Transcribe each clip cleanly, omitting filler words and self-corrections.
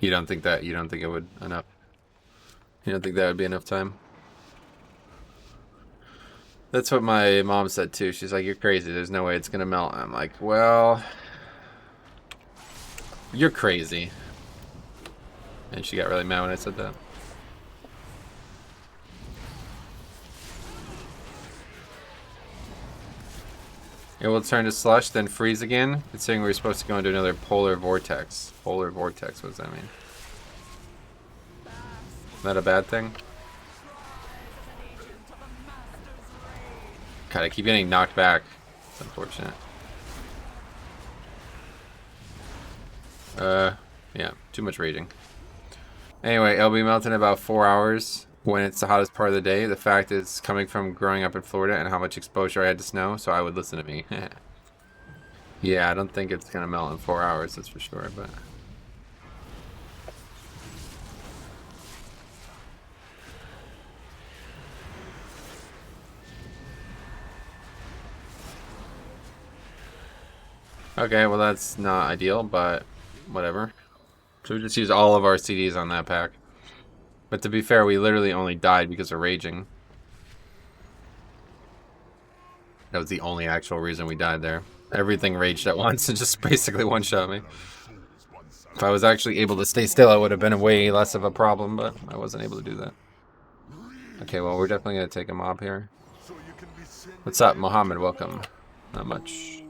You don't think that? You don't think it would enough? You don't think that would be enough time? That's what my mom said too. She's like, "You're crazy. There's no way it's gonna melt." I'm like, "Well, you're crazy." And she got really mad when I said that. It will turn to slush, then freeze again, considering we're supposed to go into another polar vortex. Polar vortex, what does that mean? Is that a bad thing? God, I keep getting knocked back. It's unfortunate. Yeah, too much raging. Anyway, it'll be melting in about 4 hours when it's the hottest part of the day. The fact is coming from growing up in Florida and how much exposure I had to snow, so I would listen to me. Yeah, I don't think it's gonna melt in 4 hours, that's for sure, but... Okay, well that's not ideal, but whatever. So we just use all of our CDs on that pack. But to be fair, we literally only died because of raging. That was the only actual reason we died there. Everything raged at once and just basically one-shot me. If I was actually able to stay still, it would have been way less of a problem, but I wasn't able to do that. Okay, well, we're definitely going to take a mob here. What's up, Mohammed? Welcome. Not much.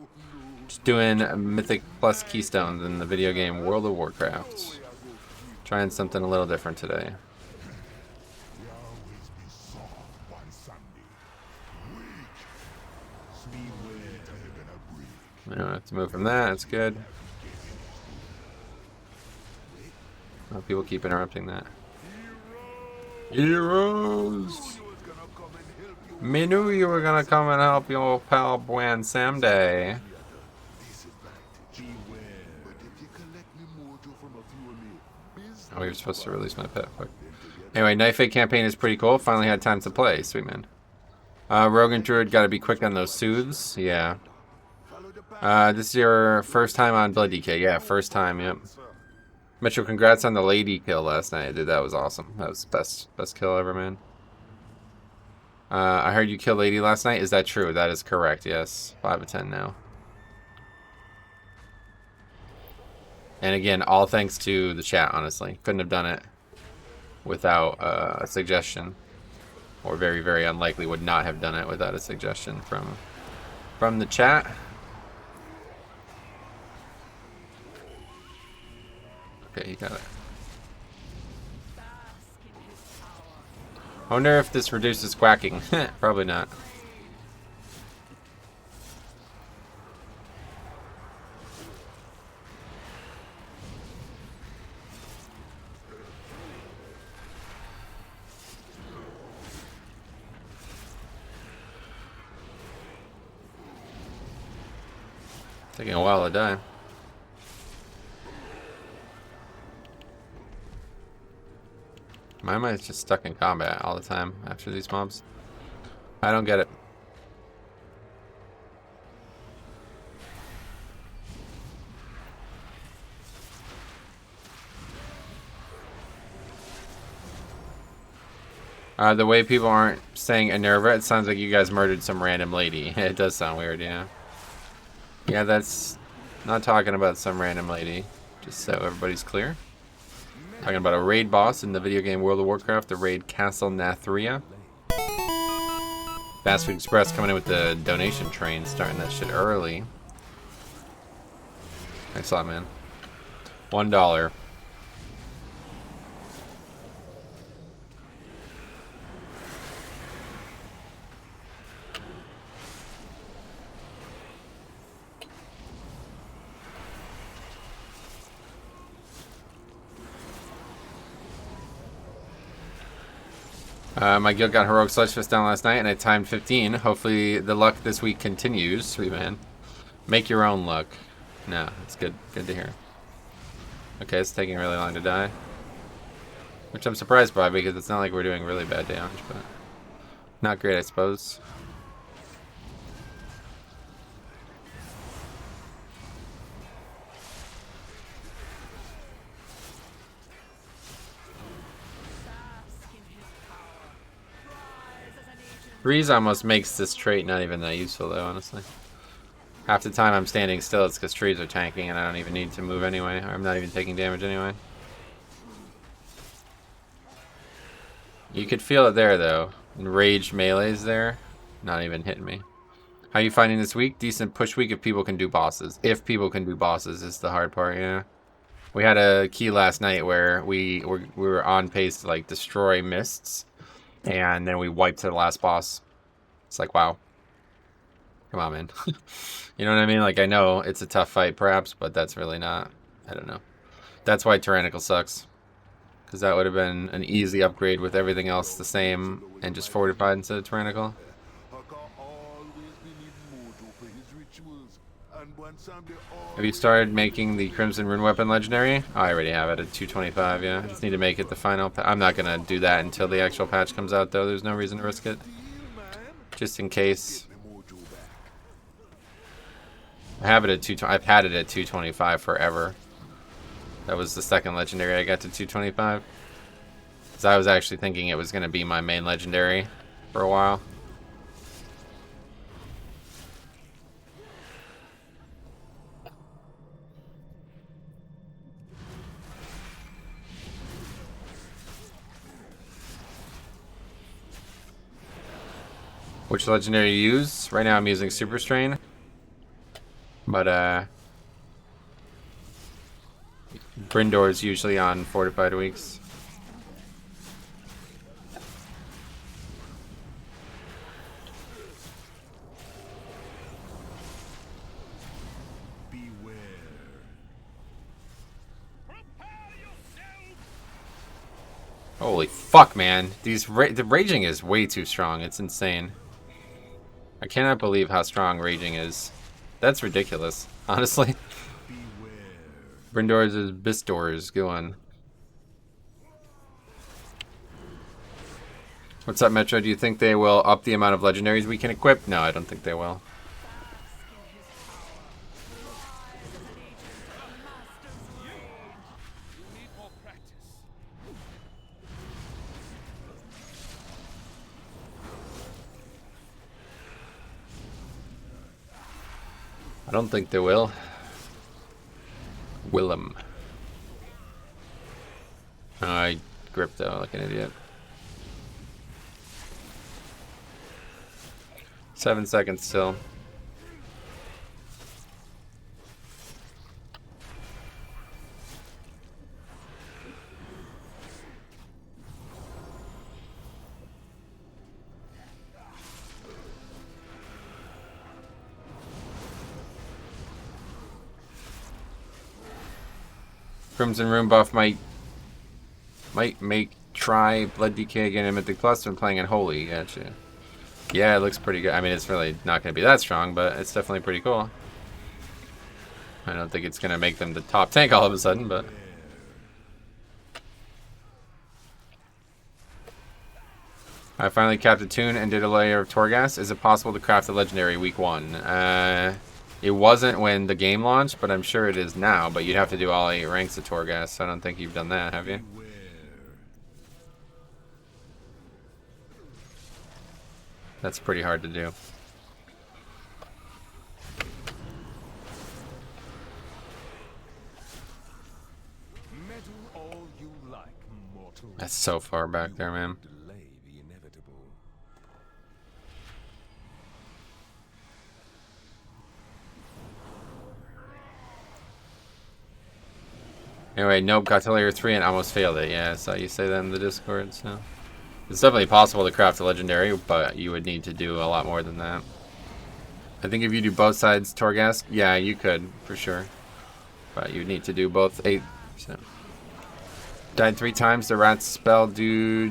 Just doing Mythic plus Keystones in the video game World of Warcraft. Trying something a little different today. I don't have to move from that, that's good. Oh, people keep interrupting that. Heroes! Me knew you were gonna come and help your pal Bwan someday. Oh, you're supposed to release my pet. Fuck. Anyway, Knife Egg campaign is pretty cool. Finally had time to play. Sweet man. Rogue and Druid gotta be quick on those soothes. Yeah. This is your first time on Blood DK. Yeah, first time, yep. Mitchell, congrats on the lady kill last night, dude. That was awesome. That was best kill ever, man. I heard you killed lady last night. Is that true? That is correct, yes. 5 of 10 now. And again, all thanks to the chat, honestly. Couldn't have done it without a suggestion. Or very, very unlikely would not have done it without a suggestion from the chat. Okay, you got it. I wonder if this reduces quacking. Probably not. Taking a while to die. My mind's just stuck in combat all the time after these mobs. I don't get it. The way people aren't saying Enerva, it sounds like you guys murdered some random lady. It does sound weird, yeah. Yeah, that's not talking about some random lady, just so everybody's clear. Talking about a raid boss in the video game World of Warcraft, the raid Castle Nathria. Fast Food Express coming in with the donation train, starting that shit early. Thanks a lot, man. $1. My guild got Heroic Sludgefest down last night, and I timed 15. Hopefully the luck this week continues. Sweet man. Make your own luck. No, it's good. Good to hear. Okay, it's taking really long to die. Which I'm surprised by, because it's not like we're doing really bad damage, but... not great, I suppose. Freeze almost makes this trait not even that useful, though, honestly. Half the time I'm standing still, it's because trees are tanking and I don't even need to move anyway. I'm not even taking damage anyway. You could feel it there, though. Enraged melees there. Not even hitting me. How are you finding this week? Decent push week if people can do bosses. If people can do bosses is the hard part, yeah. We had a key last night where we were on pace to, like, destroy mists. And then we wiped to the last boss. It's like, wow. Come on, man. You know what I mean? Like, I know it's a tough fight, perhaps, but that's really not. I don't know. That's why Tyrannical sucks. Because that would have been an easy upgrade with everything else the same and just fortified instead of Tyrannical. Have you started making the Crimson Rune Weapon legendary? Oh, I already have it at 225, yeah. I just need to make it the final. I'm not going to do that until the actual patch comes out, though. There's no reason to risk it. Just in case. I have it at 220. I've had it at 225 forever. That was the second legendary I got to 225. Because I was actually thinking it was going to be my main legendary for a while. Which legendary you use? Right now I'm using Super Strain. But, Brindor is usually on fortified weeks. Holy fuck, man. The raging is way too strong. It's insane. I cannot believe how strong raging is. That's ridiculous, honestly. Brindor's is Bistor's. Go on. What's up, Metro? Do you think they will up the amount of legendaries we can equip? No, I don't think they will. I don't think they will. Willem. I gripped though like an idiot. 7 seconds still. Crimson Rune buff might make try Blood DK again in Mythic Plus when playing in Holy. Gotcha. Yeah, it looks pretty good. I mean, it's really not going to be that strong, but it's definitely pretty cool. I don't think it's going to make them the top tank all of a sudden, but... I finally capped a tune and did a layer of Torghast. Is it possible to craft a legendary week 1? It wasn't when the game launched, but I'm sure it is now. But you'd have to do all 8 ranks of Torghast, so I don't think you've done that, have you? That's pretty hard to do. That's so far back there, man. Anyway, nope, got to layer 3 and almost failed it. Yeah, I saw you say that in the Discord, so... It's definitely possible to craft a legendary, but you would need to do a lot more than that. I think if you do both sides Torghast, yeah, you could, for sure. But you'd need to do both 8, so... Died 3 times, the rat's spell the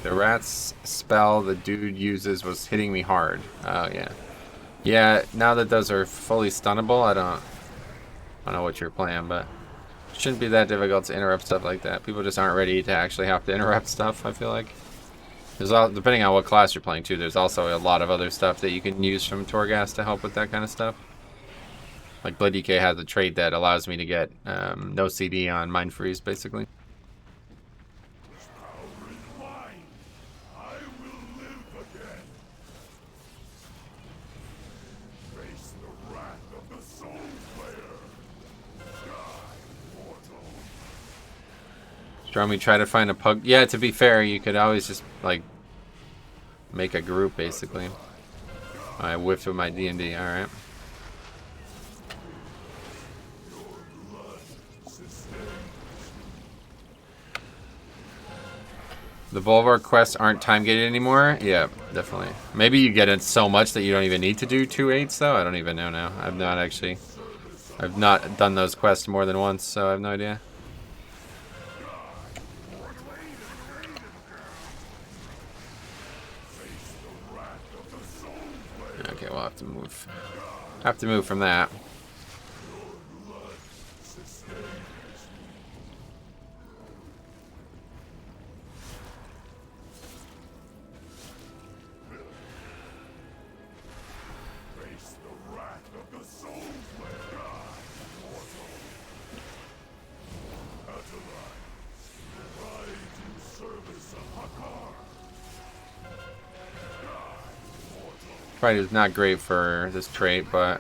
rat's spell the dude uses was hitting me hard. Oh, yeah. Yeah, now that those are fully stunnable, I don't know what you're playing, but... It shouldn't be that difficult to interrupt stuff like that. People just aren't ready to actually have to interrupt stuff, I feel like. There's depending on what class you're playing too, there's also a lot of other stuff that you can use from Torghast to help with that kind of stuff. Like Blood DK has a trait that allows me to get no CD on Mind Freeze, basically. Do you want me to try to find a pug? Yeah, to be fair, you could always just, like, make a group, basically. I whiffed with my D&D, alright. The Volvar quests aren't time-gated anymore? Yeah, definitely. Maybe you get it so much that you don't even need to do 2 8s, though? I don't even know now. I've not done those quests more than once, so I have no idea. Okay, we'll have to move. Have to move from that. Fight is not great for this trait, but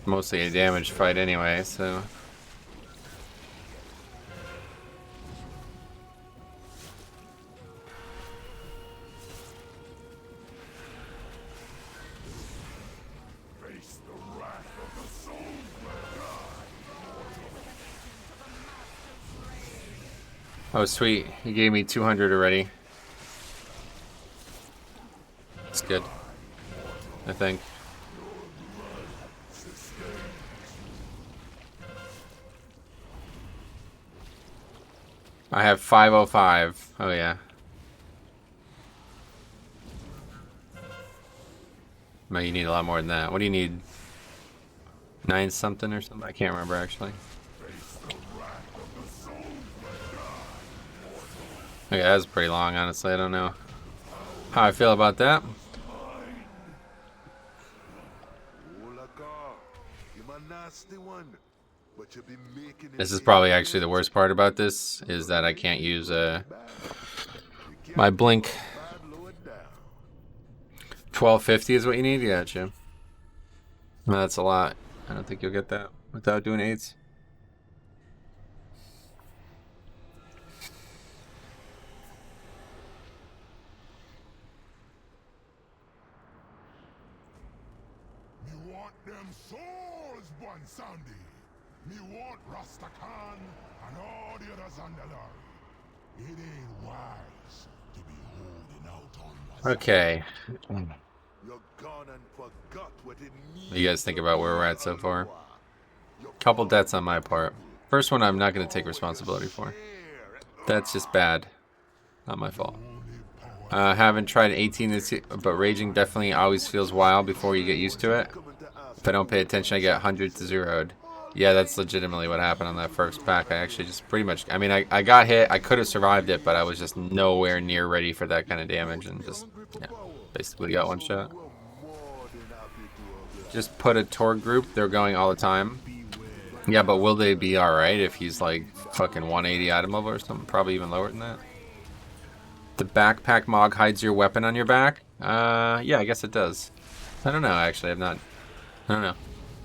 mostly a damage fight anyway, so. Oh, sweet. He gave me 200 already. That's good, I think. I have 505. Oh, yeah. No, you need a lot more than that. What do you need? 9 something or something? I can't remember, actually. Okay, that was pretty long, honestly. I don't know how I feel about that. This is probably actually the worst part about this, is that I can't use my blink. 1250 is what you need? Yeah, Jim. No, that's a lot. I don't think you'll get that without doing 8s. Me want Rastakan and all the others on the line. It ain't wise to be holding out on us. Okay. You're gone and forgot what it means. What do you guys think about where we're at so far? Couple deaths on my part. First one I'm not going to take responsibility for. That's just bad. Not my fault. Haven't tried 18 this year, but raging definitely always feels wild before you get used to it. If I don't pay attention, I get 100 to 0'd. Yeah, that's legitimately what happened on that first pack. I actually just pretty much, I mean, I got hit. I could have survived it, but I was just nowhere near ready for that kind of damage and just, yeah, basically got one shot. Just put a Torg group. They're going all the time. Yeah, but will they be alright if he's like fucking 180 item level or something? Probably even lower than that. The backpack mog hides your weapon on your back? Yeah, I guess it does. I don't know, actually. I don't know.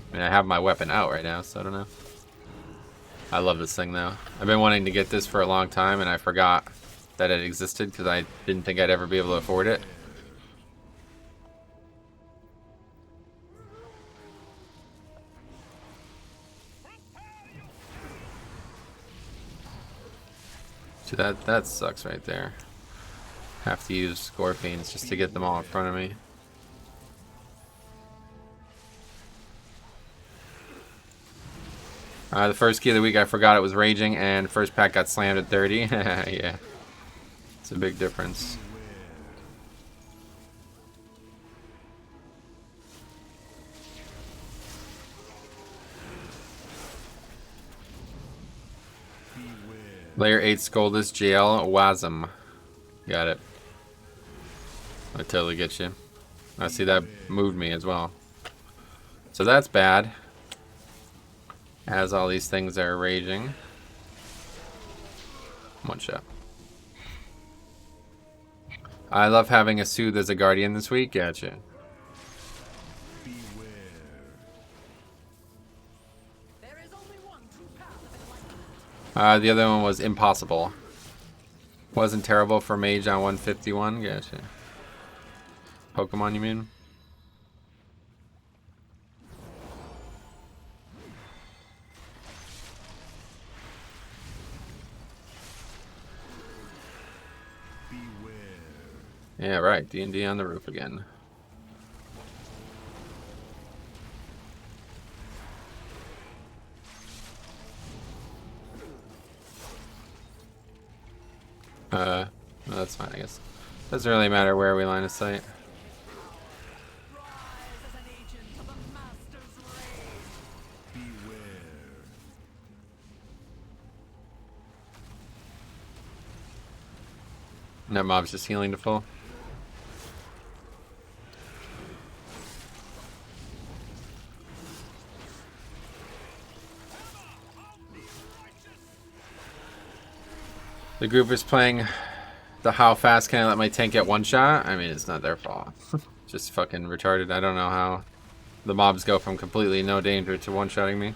I mean, I have my weapon out right now, so I don't know. I love this thing, though. I've been wanting to get this for a long time, and I forgot that it existed because I didn't think I'd ever be able to afford it. So that sucks right there. Have to use Scorpions just to get them all in front of me. The first key of the week, I forgot it was raging, and first pack got slammed at 30. Yeah, it's a big difference. Layer 8 Scoldus JL Wasm. Got it. I totally get you. I see that moved me as well. So that's bad. As all these things are raging. One shot. I love having a Soothe as a Guardian this week. Gotcha. The other one was impossible. Wasn't terrible for mage on 151. Gotcha. Pokemon, you mean? Yeah, right. D&D on the roof again. No, that's fine, I guess. Doesn't really matter where we line of sight. And that mob's just healing to full. The group is playing the how fast can I let my tank get one shot? I mean, it's not their fault. Just fucking retarded. I don't know how the mobs go from completely no danger to one-shotting me.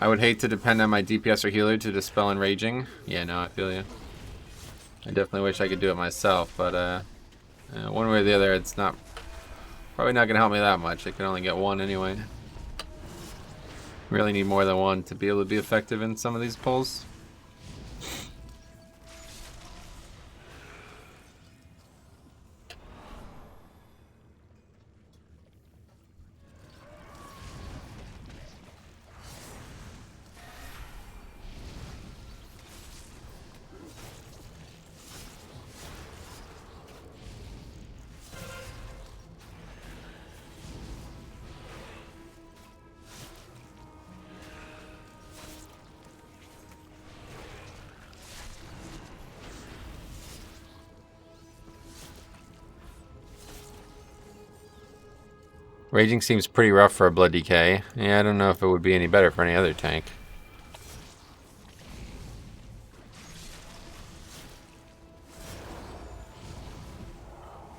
I would hate to depend on my DPS or healer to dispel enraging. Yeah, no, I feel you. I definitely wish I could do it myself, but one way or the other, it's probably not gonna help me that much. I can only get one anyway. Really need more than one to be able to be effective in some of these pulls. Raging seems pretty rough for a Blood Decay. Yeah, I don't know if it would be any better for any other tank.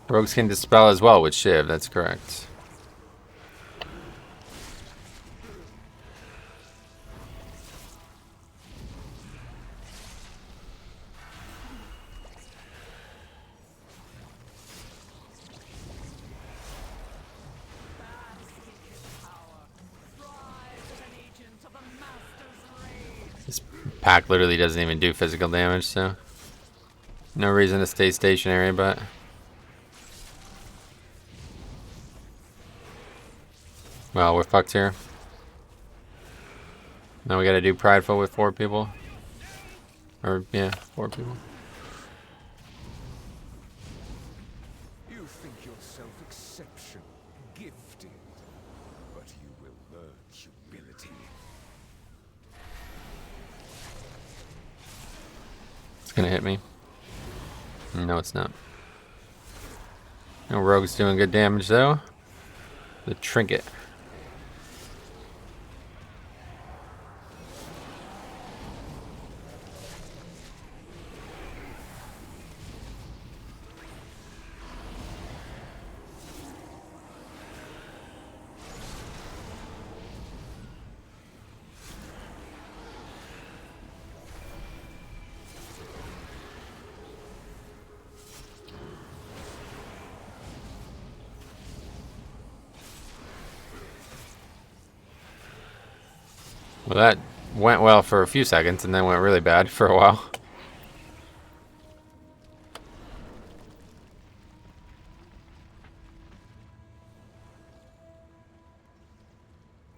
Rogues can dispel as well with Shiv, that's correct. This pack literally doesn't even do physical damage, so no reason to stay stationary, but well, we're fucked here. Now we gotta do Prideful with 4 people. Or, yeah, 4 people. You think yourself exceptional, gifted, but you will learn humility. It's gonna hit me. No, it's not. No, Rogue's doing good damage, though. The Trinket. Well, that went well for a few seconds and then went really bad for a while.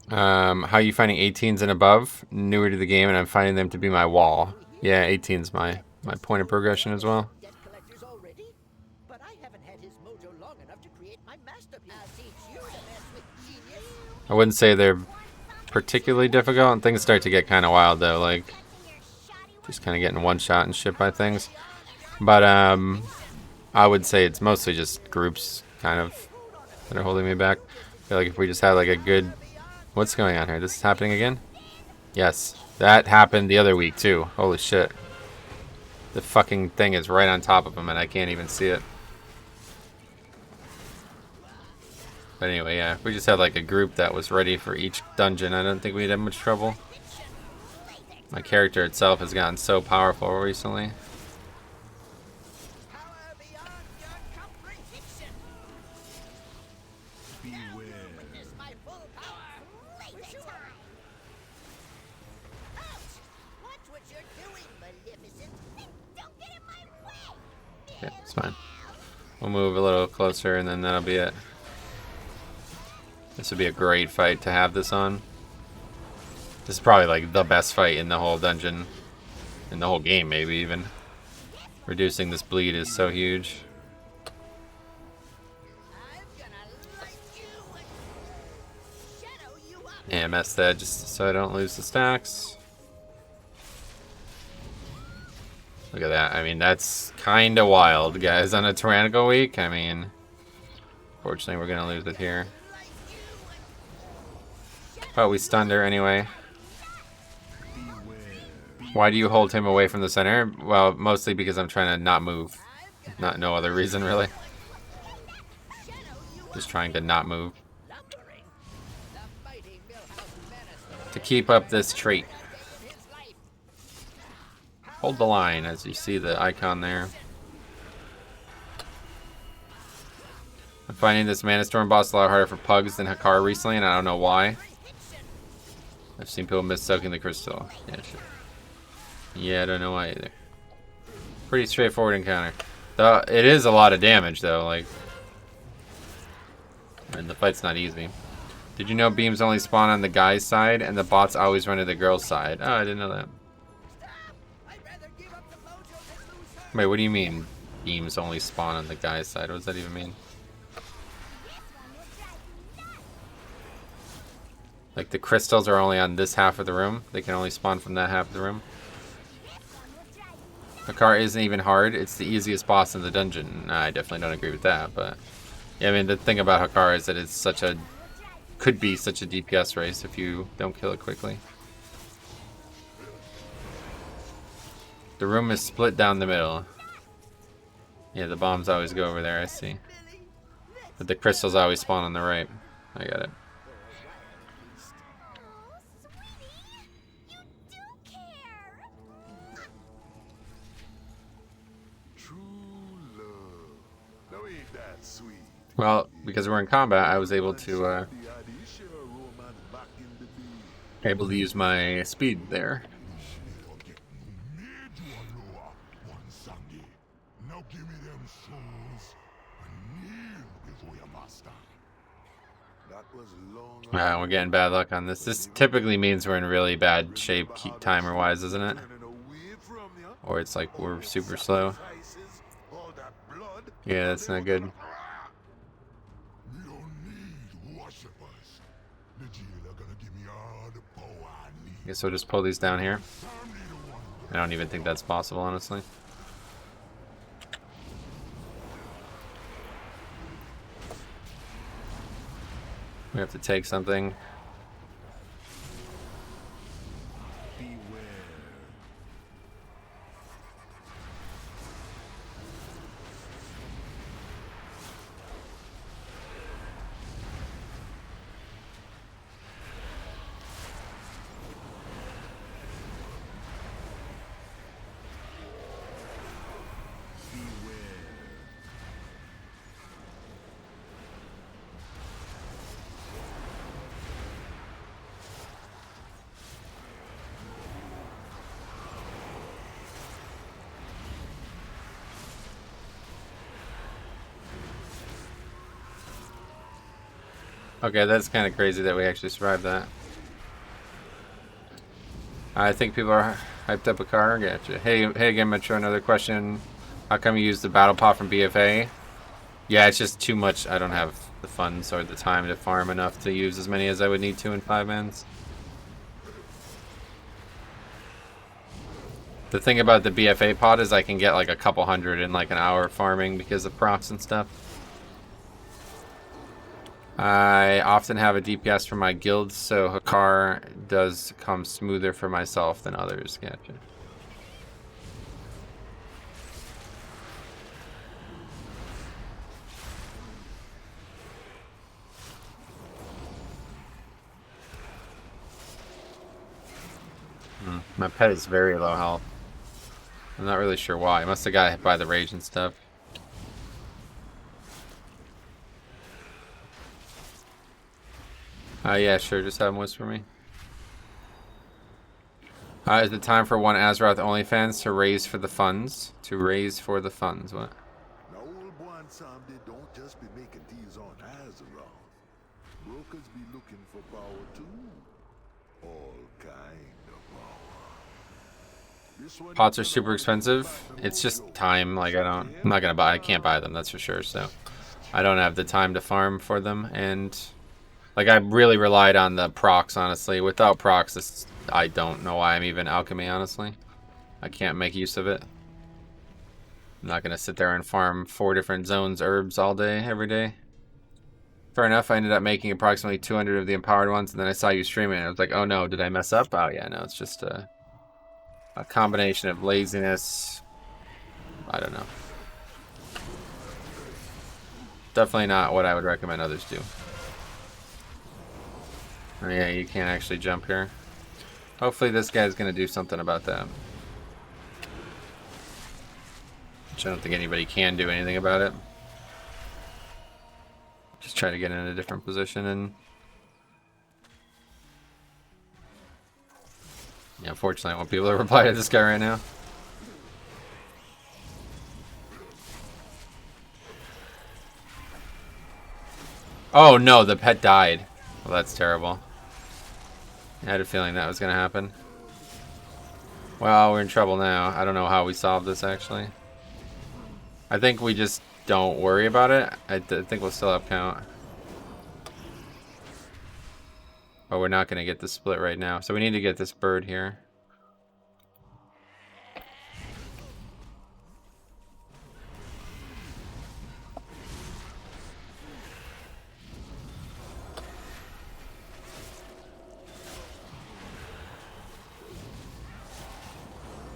How are you finding 18s and above? Newer to the game, and I'm finding them to be my wall. Yeah, 18's my point of progression as well. I wouldn't say they're particularly difficult, and things start to get kind of wild though, like just kind of getting one shot and shit by things. But I would say it's mostly just groups kind of that are holding me back. I feel like if we just had like a good... What's going on here? This is happening again? Yes, that happened the other week too. Holy shit. The fucking thing is right on top of him and I can't even see it. But anyway, yeah, if we just had like a group that was ready for each dungeon, I don't think we'd have much trouble. My character itself has gotten so powerful recently. Power beyond your comprehension. Beware. Witness my full power. Wish you were. Ouch! Watch what you're doing, Maleficent. Don't get in my way. Yeah, it's fine. We'll move a little closer and then that'll be it. This would be a great fight to have this on. This is probably like the best fight in the whole dungeon. In the whole game, maybe even. Reducing this bleed is so huge. I'm gonna light you and shadow you up. Yeah, mess that just so I don't lose the stacks. Look at that. I mean, that's kind of wild, guys, on a tyrannical week. I mean, fortunately, we're going to lose it here. But we stunned her anyway. Why do you hold him away from the center? Well, mostly because I'm trying to not move. No other reason, really. Just trying to not move. Lumbering. The mighty Millhouse menace To keep up this trait. taken his life. Hold the line as you see the icon there. I'm finding this Mana Storm boss a lot harder for pugs than Hakar recently, and I don't know why. I've seen people miss soaking the crystal. Yeah, sure. Yeah, I don't know why either. Pretty straightforward encounter. It is a lot of damage though, like, and the fight's not easy. Did you know beams only spawn on the guy's side and the bots always run to the girl's side? Oh, I didn't know that. I'd rather give up the mojo than lose her. Wait, what do you mean beams only spawn on the guy's side? What does that even mean? Like the crystals are only on this half of the room? They can only spawn from that half of the room? Hakar isn't even hard. It's the easiest boss in the dungeon. Nah, I definitely don't agree with that, but yeah, I mean the thing about Hakar is that it's could be such a DPS race if you don't kill it quickly. The room is split down the middle. Yeah, the bombs always go over there, I see. But the crystals always spawn on the right. I got it. True love. Now ain't that sweet? Well, because we're in combat, I was able to The idea share romance back in the day. use my speed there. Made you a lower one Sunday. Now give me them souls and kneel before your master. That was long We're getting bad luck on this. This typically means we're in really bad shape timer-wise, isn't it? turning away from you. Or it's like we're super slow. Sacrifices, all that blood. Yeah, that's not good. We don't need worshippers. The jailer gonna give me all the power I need. Guess we'll just pull these down here. I'm the one I don't even think that's possible, honestly. We have to take something. Beware. Okay, that's kind of crazy that we actually survived that. I think people are hyped up a car. Gotcha. Hey again, Metro, another question. How come you use the battle pot from BFA? Yeah, it's just too much. I don't have the funds or the time to farm enough to use as many as I would need to in 5 mans. The thing about the BFA pot is I can get like a couple hundred in like an hour farming because of procs and stuff. I often have a DPS for my guild, so Hakar does come smoother for myself than others. Gotcha. My pet is very low health. I'm not really sure why. I must have got hit by the rage and stuff. Yeah, sure. Just have him whisper me. Is it time for one Azeroth OnlyFans to raise for the funds? To raise for the funds. What? Now, old boy and Sam, they don't just be making deals on Azeroth. Brokers be looking for power too. All kind of power. This one Pots are super expensive. It's just time. Like I'm not gonna buy. I can't buy them. That's for sure. So I don't have the time to farm for them. And like I really relied on the procs. Honestly, without procs, I don't know why I'm even alchemy. Honestly, I can't make use of it. I'm not gonna sit there and farm 4 different zones herbs all day every day. Fair enough. I ended up making approximately 200 of the empowered ones, and then I saw you streaming, and I was like, oh no, did I mess up? Oh yeah, no, it's just a combination of laziness. I don't know. Definitely not what I would recommend others do. Oh, yeah, you can't actually jump here. Hopefully this guy's going to do something about that. Which I don't think anybody can do anything about it. Just try to get in a different position and... Yeah, unfortunately I won't be able to reply to this guy right now. Oh no, the pet died. Well, that's terrible. I had a feeling that was going to happen. Well, we're in trouble now. I don't know how we solve this, actually. I think we just don't worry about it. I think we'll still have count. But we're not going to get the split right now. So we need to get this bird here.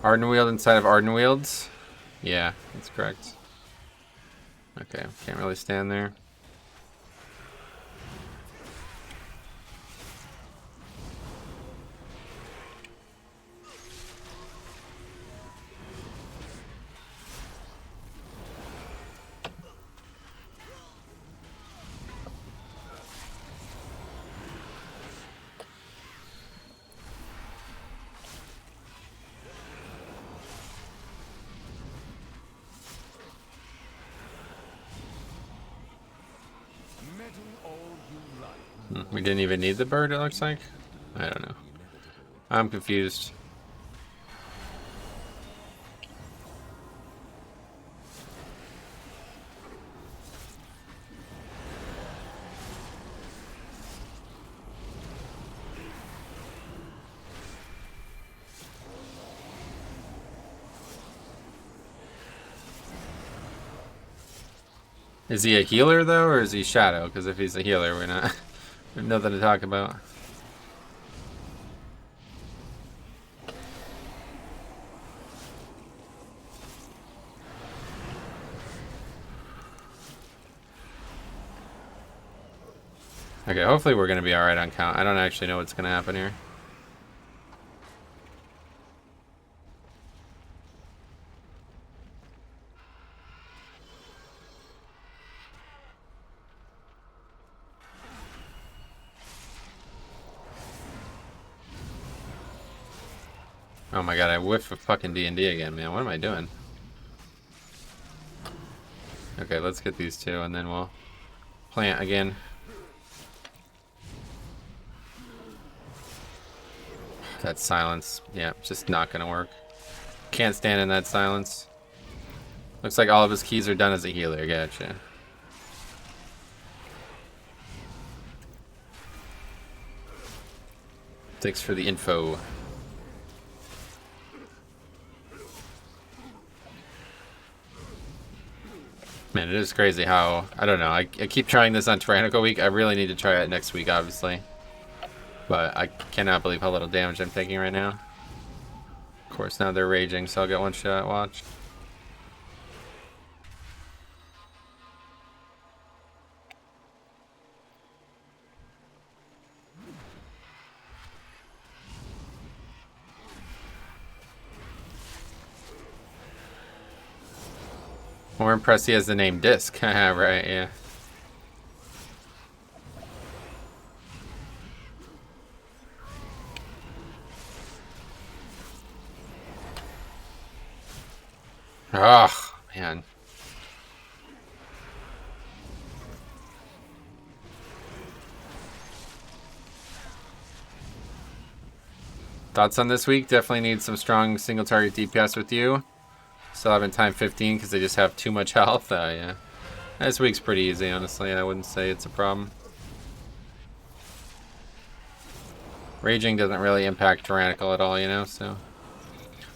Ardenweald inside of Ardenwealds? Yeah, that's correct. Okay, can't really stand there. We didn't even need the bird, it looks like. I don't know. I'm confused. Is he a healer though, or is he Shadow? Because if he's a healer, we're not. We have nothing to talk about. Okay, hopefully we're gonna be alright on count. I don't actually know what's gonna happen here. Oh my god, I whiffed with fucking D&D again, man. What am I doing? Okay, let's get these two and then we'll plant again. That silence, yeah, just not gonna work. Can't stand in that silence. Looks like all of his keys are done as a healer, gotcha. Thanks for the info. Man, it is crazy how, I don't know, I keep trying this on Tyrannical Week. I really need to try it next week, obviously. But I cannot believe how little damage I'm taking right now. Of course, now they're raging, so I'll get one shot, watch. More impressed he has the name Disc. Right, yeah. Ugh, man. Thoughts on this week? Definitely need some strong single target DPS with you. Still haven't time 15 because they just have too much health. Yeah. This week's pretty easy, honestly. I wouldn't say it's a problem. Raging doesn't really impact Tyrannical at all, you know, so...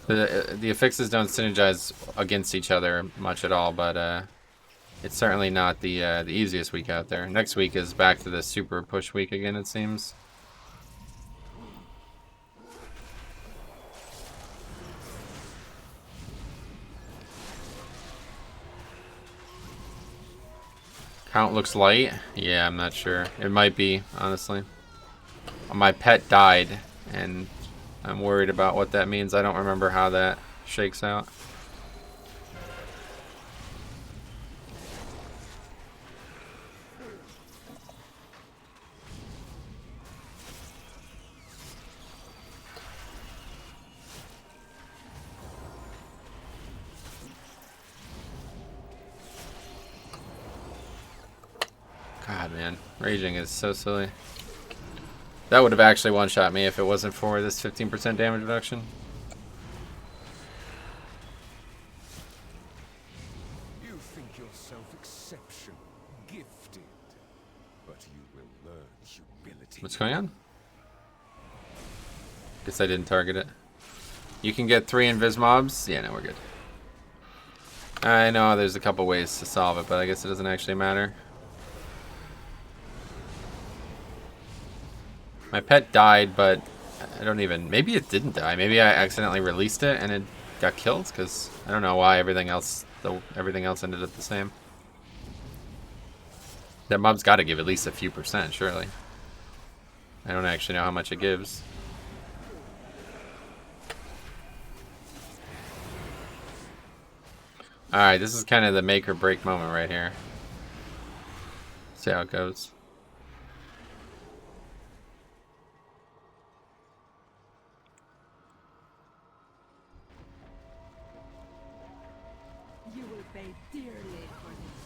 The affixes don't synergize against each other much at all, but it's certainly not the easiest week out there. Next week is back to the super push week again, it seems. Count looks light. Yeah, I'm not sure. It might be, honestly. My pet died, and I'm worried about what that means. I don't remember how that shakes out. God, man. Raging is so silly. That would have actually one-shot me if it wasn't for this 15% damage reduction. You think yourself exceptional, gifted, but you will learn humility. What's going on? Guess I didn't target it. You can get 3 invis mobs? Yeah, no, we're good. I know there's a couple ways to solve it, but I guess it doesn't actually matter. My pet died, but I don't even... Maybe it didn't die. Maybe I accidentally released it and it got killed, because I don't know why everything else ended up the same. That mob's got to give at least a few percent, surely. I don't actually know how much it gives. Alright, this is kind of the make or break moment right here. See how it goes. You will pay dearly for this.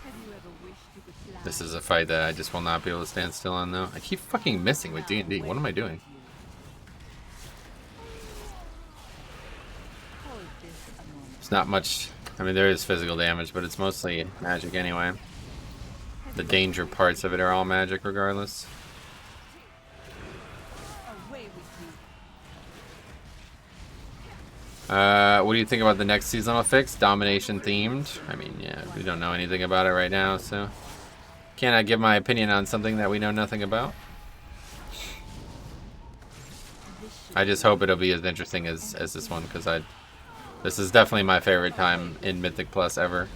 Have you ever wished you could fly? This is a fight that I just will not be able to stand still on, though. I keep fucking missing with D&D. What am I doing? Hold this a moment. It's not much. I mean, there is physical damage, but it's mostly magic anyway. The danger parts of it are all magic regardless. Away with you. What do you think about the next seasonal fix? Domination themed? I mean, yeah, we don't know anything about it right now, so... Can I give my opinion on something that we know nothing about? I just hope it'll be as interesting as this one, because this is definitely my favorite time in Mythic Plus ever.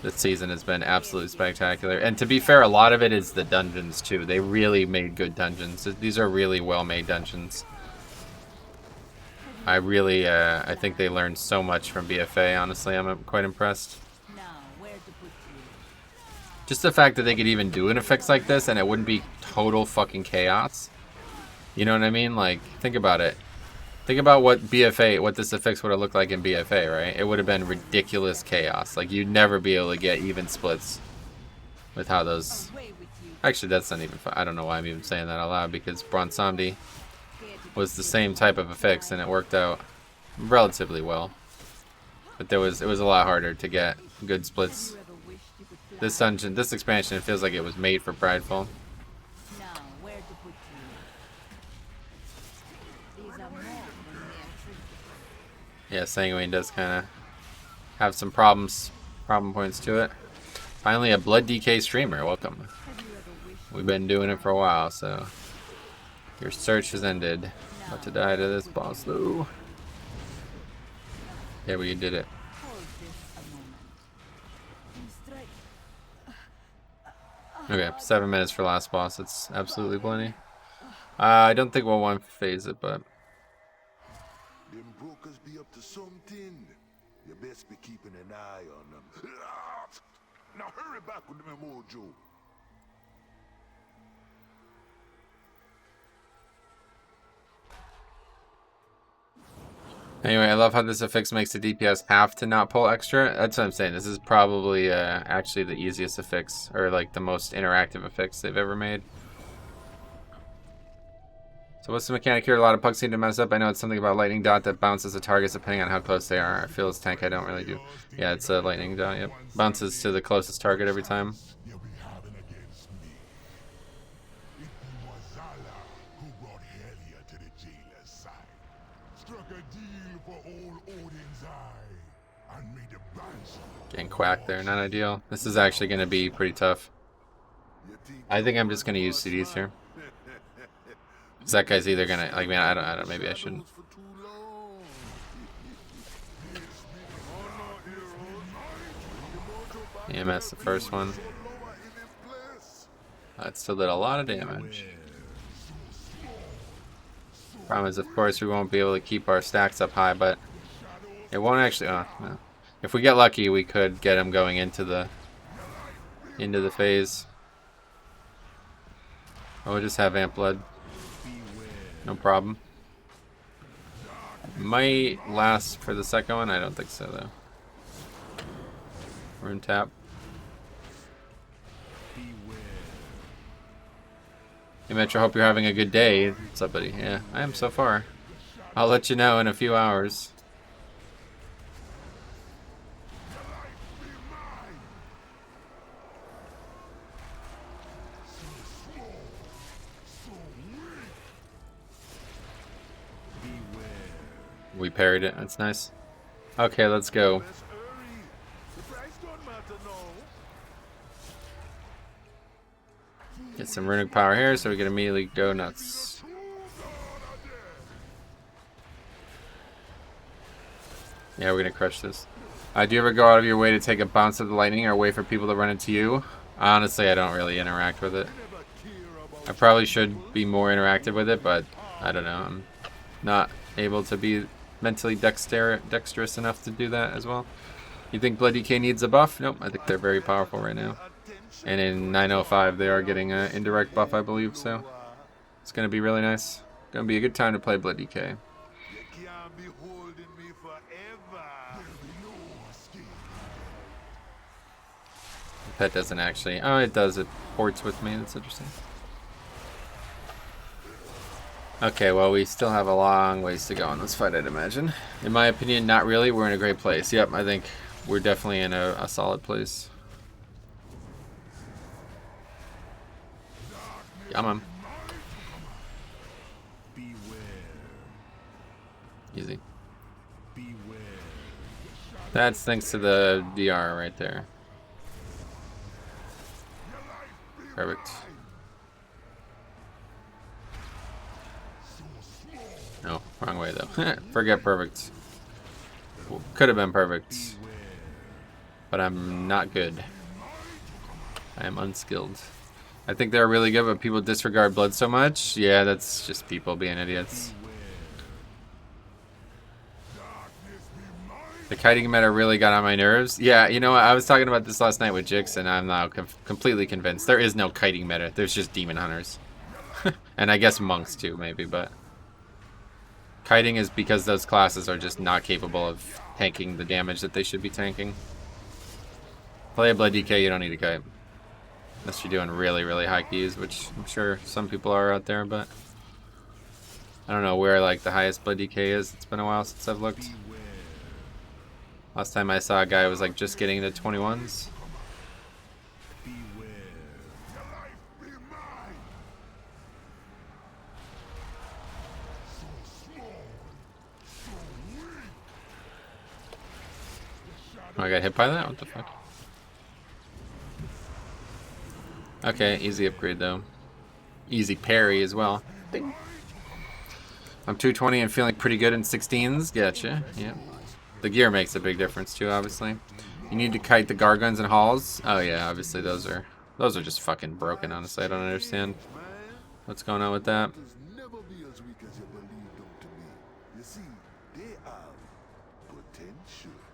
This season has been absolutely spectacular. And to be fair, a lot of it is the dungeons, too. They really made good dungeons. These are really well-made dungeons. I think they learned so much from BFA, honestly. I'm quite impressed. Now, where to put you? Just the fact that they could even do an effects like this and it wouldn't be total fucking chaos. You know what I mean? Like, think about it. Think about what this effects would have looked like in BFA, right? It would have been ridiculous chaos. Like, you'd never be able to get even splits with how those... Away with you. Actually, that's not even... I don't know why I'm even saying that out loud, because Bronsamdi was the same type of effects and it worked out relatively well. But it was a lot harder to get good splits. You ever wished you could fly? This dungeon, this expansion, it feels like it was made for Prideful. Now, where to put you? These are more than mere trinkets. Yeah, Sanguine does kind of have some problem points to it. Finally, a Blood DK streamer. Welcome. Have you ever wished We've been doing it for a while, so your search has ended. About to die to this boss, though. Yeah, we did it. hold this a moment? You strike. Okay, 7 minutes for last boss. It's absolutely plenty. I don't think we'll one phase it, but Them brokers be up to something. You best be keeping an eye on them. Now hurry back with them mojo. Anyway, I love how this affix makes the DPS have to not pull extra. That's what I'm saying. This is probably actually the easiest affix, or like the most interactive affix they've ever made. So what's the mechanic here? A lot of pucks seem to mess up. I know it's something about lightning dot that bounces the targets depending on how close they are. I feel as tank I don't really do. Yeah, it's a lightning dot, yep. Bounces to the closest target every time. You'll be having against me. It was Allah who brought Helia to the jailer's side. Struck a deal for old Odin's eye and made the banshee. Getting quacked there, not ideal. This is actually going to be pretty tough. I think I'm just going to use CDs here. Cause that guy's either gonna, like, man, I don't, maybe I shouldn't. EMS, the first one. That still did a lot of damage. Problem is, of course, we won't be able to keep our stacks up high, but it won't actually, oh, no. If we get lucky, we could get him going into the phase. Oh, we'll just have Amp Blood. No problem. Might last for the second one. I don't think so, though. Rune tap. Hey, Metro, hope you're having a good day. What's up, buddy? Yeah, I am so far. I'll let you know in a few hours. We parried it. That's nice. Okay, let's go. Get some runic power here so we can immediately go nuts. Yeah, we're gonna crush this. Do you ever go out of your way to take a bounce of the lightning or wait for people to run into you? Honestly, I don't really interact with it. I probably should be more interactive with it, but I don't know. I'm not able to be mentally dexterous enough to do that as well. You think Blood DK needs a buff? Nope, I think they're very powerful right now. And in 905 they are getting an indirect buff, I believe, so it's going to be really nice. Going to be a good time to play Blood DK. The pet doesn't actually... Oh, it does. It ports with me. That's interesting. Okay, well, we still have a long ways to go in this fight, I'd imagine. In my opinion, not really. We're in a great place. Yep, I think we're definitely in a solid place. Come on. Easy. That's thanks to the DR right there. Perfect. No, wrong way though. Forget perfect. Could have been perfect. But I'm not good. I am unskilled. I think they're really good, but people disregard blood so much. Yeah, that's just people being idiots. The kiting meta really got on my nerves. Yeah, you know what? I was talking about this last night with Jix, and I'm now completely convinced. There is no kiting meta. There's just demon hunters. And I guess monks too, maybe, but... Kiting is because those classes are just not capable of tanking the damage that they should be tanking. Play a Blood DK, you don't need to kite. Unless you're doing really, really high keys, which I'm sure some people are out there, but... I don't know where, like, the highest Blood DK is. It's been a while since I've looked. Last time I saw a guy was, like, just getting into 21s. Oh, I got hit by that? What the fuck? Okay, easy upgrade though. Easy parry as well. Ding. I'm 220 and feeling pretty good in 16s. Gotcha. Yeah. The gear makes a big difference too, obviously. You need to kite the Gargons and Halls. Oh yeah, obviously those are just fucking broken, honestly. I don't understand what's going on with that. Never be as weak as you believed them to be. You see, They have potential.